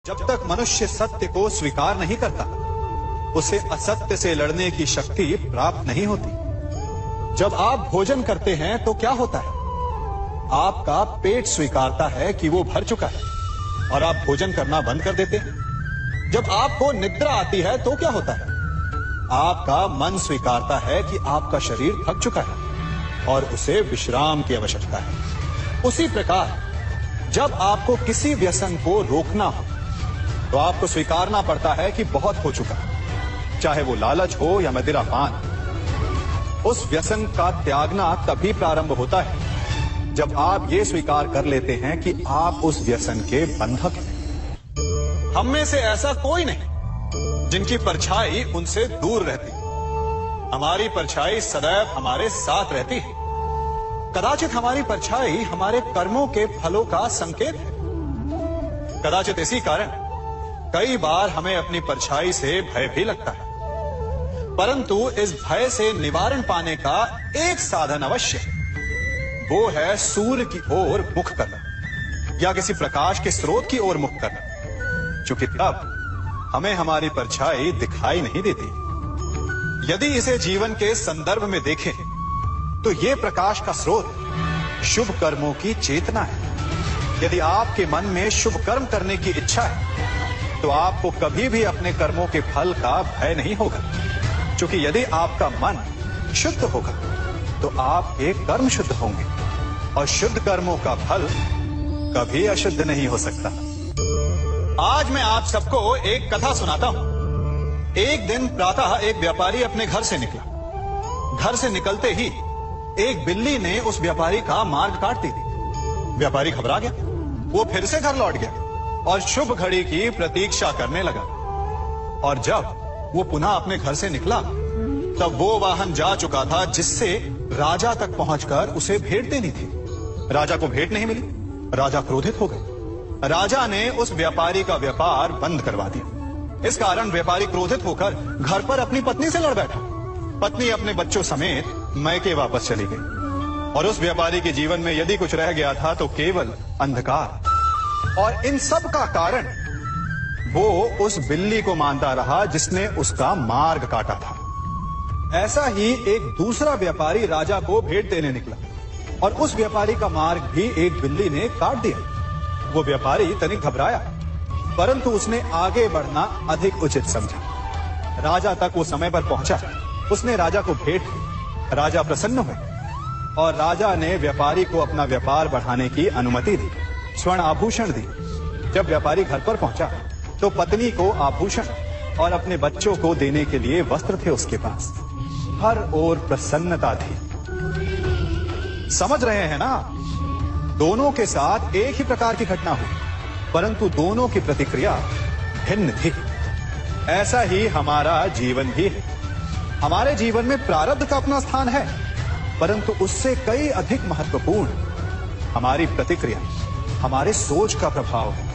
जब तक मनुष्य सत्य को स्वीकार नहीं करता, उसे असत्य से लड़ने की शक्ति प्राप्त नहीं होती। जब आप भोजन करते हैं तो क्या होता है? आपका पेट स्वीकारता है कि वो भर चुका है और आप भोजन करना बंद कर देते हैं। जब आपको निद्रा आती है तो क्या होता है? आपका मन स्वीकारता है कि आपका शरीर थक चुका है और उसे विश्राम की आवश्यकता है। उसी प्रकार जब आपको किसी व्यसन को रोकना हो तो आपको स्वीकारना पड़ता है कि बहुत हो चुका, चाहे वो लालच हो या मदिरा पान। उस व्यसन का त्यागना तभी प्रारंभ होता है जब आप ये स्वीकार कर लेते हैं कि आप उस व्यसन के बंधक हैं। हम में से ऐसा कोई नहीं जिनकी परछाई उनसे दूर रहती। हमारी परछाई सदैव हमारे साथ रहती है। कदाचित हमारी परछाई हमारे कर्मों के फलों का संकेत है। कदाचित इसी कारण कई बार हमें अपनी परछाई से भय भी लगता है, परंतु इस भय से निवारण पाने का एक साधन अवश्य है। वो है सूर्य की ओर मुख करना या किसी प्रकाश के स्रोत की ओर मुख करना, क्योंकि तब हमें हमारी परछाई दिखाई नहीं देती। यदि इसे जीवन के संदर्भ में देखें तो ये प्रकाश का स्रोत शुभ कर्मों की चेतना है। यदि आपके मन में शुभ कर्म करने की इच्छा है तो आपको कभी भी अपने कर्मों के फल का भय नहीं होगा, क्योंकि यदि आपका मन शुद्ध होगा तो आपके कर्म शुद्ध होंगे और शुद्ध कर्मों का फल कभी अशुद्ध नहीं हो सकता। आज मैं आप सबको एक कथा सुनाता हूं। एक दिन प्रातः एक व्यापारी अपने घर से निकला। घर से निकलते ही एक बिल्ली ने उस व्यापारी का मार्ग काट दी। व्यापारी घबरा गया। वो फिर से घर लौट गया और शुभ घड़ी की प्रतीक्षा करने लगा। और जब वो पुनः अपने घर से निकला तब वो वाहन जा चुका था जिससे राजा तक पहुंचकर उसे भेंट देनी थी। राजा को भेंट नहीं मिली। राजा क्रोधित हो गए। राजा ने उस व्यापारी का व्यापार बंद करवा दिया। इस कारण व्यापारी क्रोधित होकर घर पर अपनी पत्नी से लड़ बैठा। पत्नी अपने बच्चों समेत मैके वापस चली गई और उस व्यापारी के जीवन में यदि कुछ रह गया था तो केवल अंधकार। और इन सब का कारण वो उस बिल्ली को मानता रहा जिसने उसका मार्ग काटा था। ऐसा ही एक दूसरा व्यापारी राजा को भेंट देने निकला और उस व्यापारी का मार्ग भी एक बिल्ली ने काट दिया। वो व्यापारी तनिक घबराया, परंतु उसने आगे बढ़ना अधिक उचित समझा। राजा तक वो समय पर पहुंचा। उसने राजा को भेंट दी। राजा प्रसन्न हुए और राजा ने व्यापारी को अपना व्यापार बढ़ाने की अनुमति दी, स्वर्ण आभूषण दी। जब व्यापारी घर पर पहुंचा तो पत्नी को आभूषण और अपने बच्चों को देने के लिए वस्त्र थे उसके पास। हर ओर प्रसन्नता थी। समझ रहे हैं ना? दोनों के साथ एक ही प्रकार की घटना हुई, परंतु दोनों की प्रतिक्रिया भिन्न थी। ऐसा ही हमारा जीवन भी है। हमारे जीवन में प्रारब्ध का अपना स्थान है, परंतु उससे कई अधिक महत्वपूर्ण हमारी प्रतिक्रिया, हमारे सोच का प्रभाव है,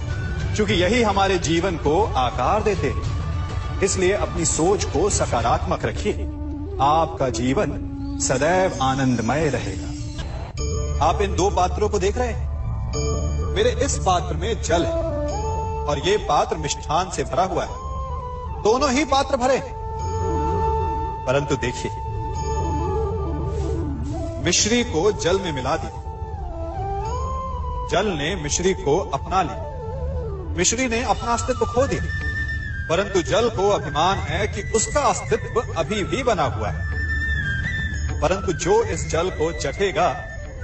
क्योंकि यही हमारे जीवन को आकार देते हैं। इसलिए अपनी सोच को सकारात्मक रखिए। आपका जीवन सदैव आनंदमय रहेगा। आप इन दो पात्रों को देख रहे हैं। मेरे इस पात्र में जल है और ये पात्र मिष्ठान से भरा हुआ है। दोनों ही पात्र भरे हैं, परंतु देखिए, मिश्री को जल में मिला दिया। जल ने मिश्री को अपना लिया। मिश्री ने अपना अस्तित्व खो दिया, परंतु जल को अभिमान है कि उसका अस्तित्व अभी भी बना हुआ है। परंतु जो इस जल को चखेगा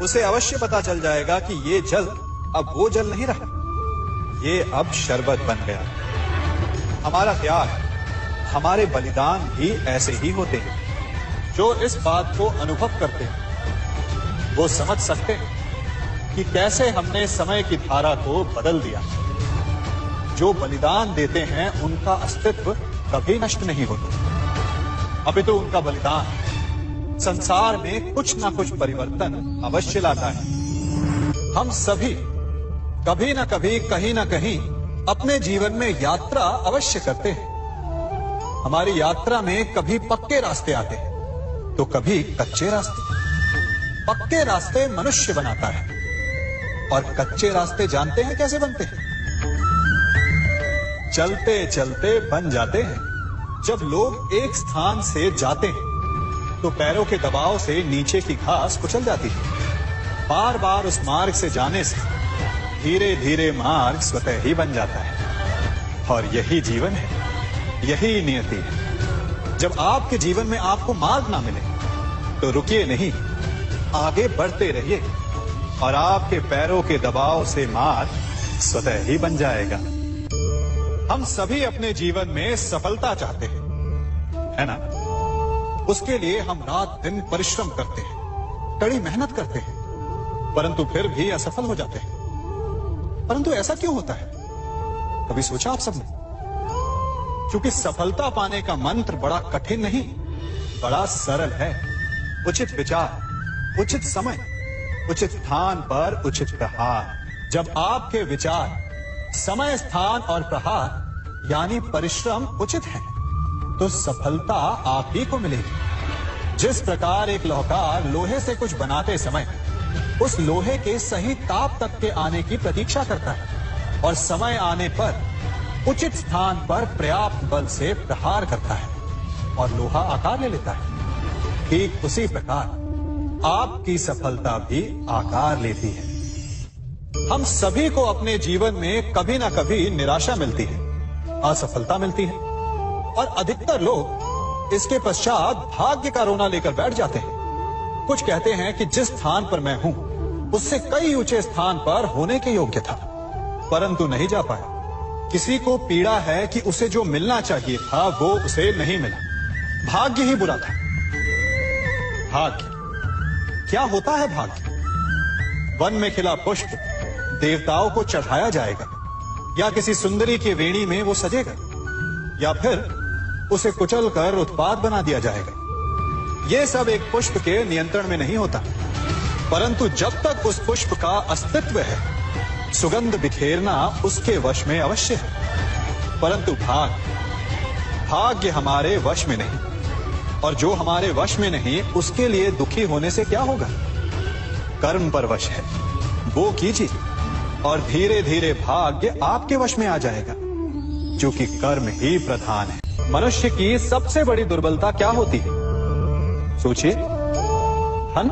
उसे अवश्य पता चल जाएगा कि ये जल अब वो जल नहीं रहा, ये अब शरबत बन गया। हमारा त्याग, हमारे बलिदान भी ऐसे ही होते हैं। जो इस बात को अनुभव करते हैं वो समझ सकते हैं कि कैसे हमने समय की धारा को बदल दिया। जो बलिदान देते हैं उनका अस्तित्व कभी नष्ट नहीं होता, अपितु उनका बलिदान संसार में कुछ ना कुछ परिवर्तन अवश्य लाता है। हम सभी कभी ना कभी, कहीं ना कहीं अपने जीवन में यात्रा अवश्य करते हैं। हमारी यात्रा में कभी पक्के रास्ते आते हैं तो कभी कच्चे रास्ते। पक्के रास्ते मनुष्य बनाता है और कच्चे रास्ते जानते हैं कैसे बनते हैं? चलते चलते बन जाते हैं। जब लोग एक स्थान से जाते हैं तो पैरों के दबाव से नीचे की घास कुचल जाती है। बार बार उस मार्ग से जाने से धीरे धीरे मार्ग स्वतः ही बन जाता है। और यही जीवन है, यही नियति है। जब आपके जीवन में आपको मार्ग ना मिले तो रुकिए नहीं, आगे बढ़ते रहिए और आपके पैरों के दबाव से मार्ग स्वतः ही बन जाएगा। हम सभी अपने जीवन में सफलता चाहते हैं, है ना? उसके लिए हम रात दिन परिश्रम करते हैं, कड़ी मेहनत करते हैं, परंतु फिर भी असफल हो जाते हैं। परंतु ऐसा क्यों होता है? कभी सोचा आप सबने? क्योंकि सफलता पाने का मंत्र बड़ा कठिन नहीं, बड़ा सरल है। उचित विचार, उचित समय, उचित स्थान पर उचित प्रहार। जब आपके विचार, समय, स्थान और प्रहार यानी परिश्रम उचित है तो सफलता आप ही को मिलेगी। जिस प्रकार एक लोहार लोहे से कुछ बनाते समय उस लोहे के सही ताप तक के आने की प्रतीक्षा करता है और समय आने पर उचित स्थान पर पर्याप्त बल से प्रहार करता है और लोहा आकार ले लेता है, ठीक उसी प्रकार आपकी सफलता भी आकार लेती है। हम सभी को अपने जीवन में कभी ना कभी निराशा मिलती है, असफलता मिलती है और अधिकतर लोग इसके पश्चात भाग्य का रोना लेकर बैठ जाते हैं। कुछ कहते हैं कि जिस स्थान पर मैं हूं उससे कई ऊंचे स्थान पर होने के योग्य था, परंतु नहीं जा पाया। किसी को पीड़ा है कि उसे जो मिलना चाहिए था वो उसे नहीं मिला, भाग्य ही बुरा था। भाग्य क्या होता है? भाग्य वन में खिला पुष्प देवताओं को चढ़ाया जाएगा, या किसी सुंदरी की वेणी में वो सजेगा, या फिर उसे कुचल कर उत्पाद बना दिया जाएगा। ये सब एक पुष्प के नियंत्रण में नहीं होता, परंतु जब तक उस पुष्प का अस्तित्व है सुगंध बिखेरना उसके वश में अवश्य है। परंतु भाग्य हमारे वश में नहीं, और जो हमारे वश में नहीं उसके लिए दुखी होने से क्या होगा? कर्म पर वश है, वो कीजिए और धीरे धीरे भाग्य आपके वश में आ जाएगा, क्योंकि कर्म ही प्रधान है। मनुष्य की सबसे बड़ी दुर्बलता क्या होती है? सोचिए। धन,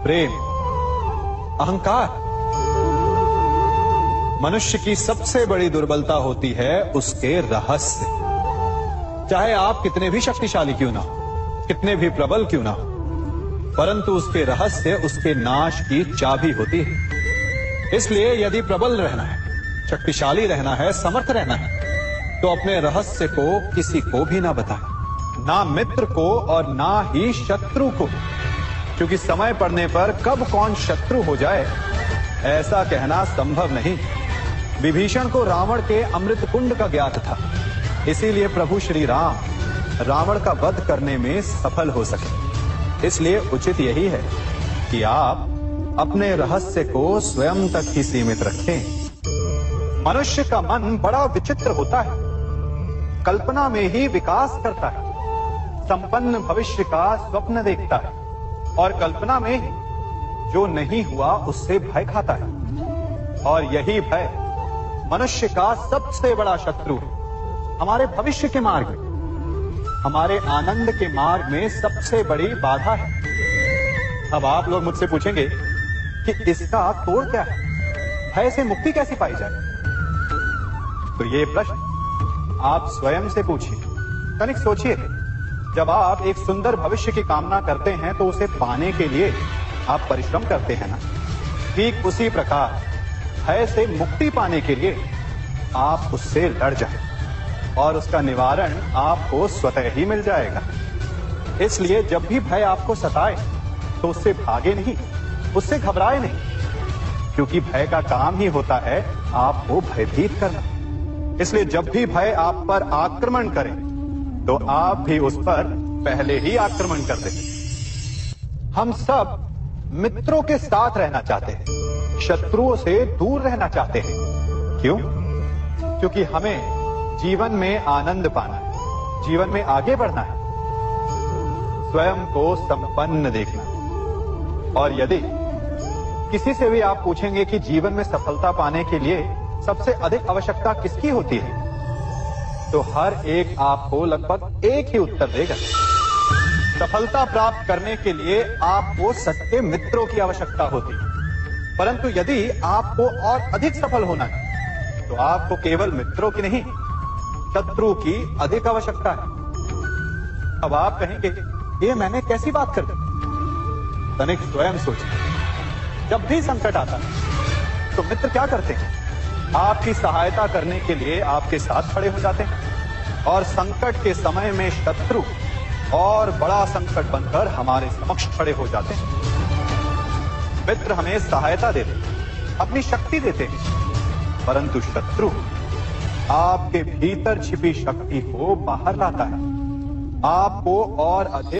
प्रेम, अहंकार। मनुष्य की सबसे बड़ी दुर्बलता होती है उसके रहस्य। चाहे आप कितने भी शक्तिशाली क्यों ना हो, कितने भी प्रबल क्यों ना हो, परंतु उसके रहस्य उसके नाश की चाबी होती है। इसलिए यदि प्रबल रहना है, शक्तिशाली रहना है, समर्थ रहना है, तो अपने रहस्य को किसी को भी ना बताएं, ना मित्र को और ना ही शत्रु को, क्योंकि समय पड़ने पर कब कौन शत्रु हो जाए ऐसा कहना संभव नहीं। विभीषण को रावण के अमृत कुंड का ज्ञात था, इसीलिए प्रभु श्री राम रावण का वध करने में सफल हो सके। इसलिए उचित यही है कि आप अपने रहस्य को स्वयं तक ही सीमित रखें। मनुष्य का मन बड़ा विचित्र होता है, कल्पना में ही विकास करता है, संपन्न भविष्य का स्वप्न देखता है और कल्पना में ही जो नहीं हुआ उससे भय खाता है। और यही भय मनुष्य का सबसे बड़ा शत्रु है। हमारे भविष्य के मार्ग में, हमारे आनंद के मार्ग में सबसे बड़ी बाधा है। अब आप लोग मुझसे पूछेंगे कि इसका तोड़ क्या है, भय से मुक्ति कैसे पाई जाए? तो ये प्रश्न आप स्वयं से पूछिए। तनिक सोचिए, जब आप एक सुंदर भविष्य की कामना करते हैं तो उसे पाने के लिए आप परिश्रम करते हैं ना? ठीक उसी प्रकार भय से मुक्ति पाने के लिए आप उससे लड़ जाएं और उसका निवारण आपको स्वतः ही मिल जाएगा। इसलिए जब भी भय आपको सताए तो उससे भागे नहीं, उससे घबराए नहीं, क्योंकि भय का काम ही होता है आपको भयभीत करना। इसलिए जब भी भय आप पर आक्रमण करे तो आप भी उस पर पहले ही आक्रमण कर दें। हम सब मित्रों के साथ रहना चाहते हैं, शत्रुओं से दूर रहना चाहते हैं। क्यों? क्योंकि हमें जीवन में आनंद पाना है, जीवन में आगे बढ़ना है, स्वयं को संपन्न देखना है। और यदि किसी से भी आप पूछेंगे कि जीवन में सफलता पाने के लिए सबसे अधिक आवश्यकता किसकी होती है, तो हर एक आपको लगभग एक ही उत्तर देगा। सफलता प्राप्त करने के लिए आपको सच्चे मित्रों की आवश्यकता होती है, परंतु यदि आपको और अधिक सफल होना है तो आपको केवल मित्रों की नहीं, शत्रु की अधिक आवश्यकता है। अब आप कहेंगे, ये मैंने कैसी बात कर दी? तनिक स्वयं सोचिए। जब भी संकट आता है तो मित्र क्या करते हैं? आपकी सहायता करने के लिए आपके साथ खड़े हो जाते हैं, और संकट के समय में शत्रु और बड़ा संकट बनकर हमारे समक्ष खड़े हो जाते हैं। मित्र हमें सहायता देते हैं, अपनी शक्ति देते हैं, परंतु शत्रु आपके भीतर छिपी शक्ति को बाहर लाता है, आपको और अधिक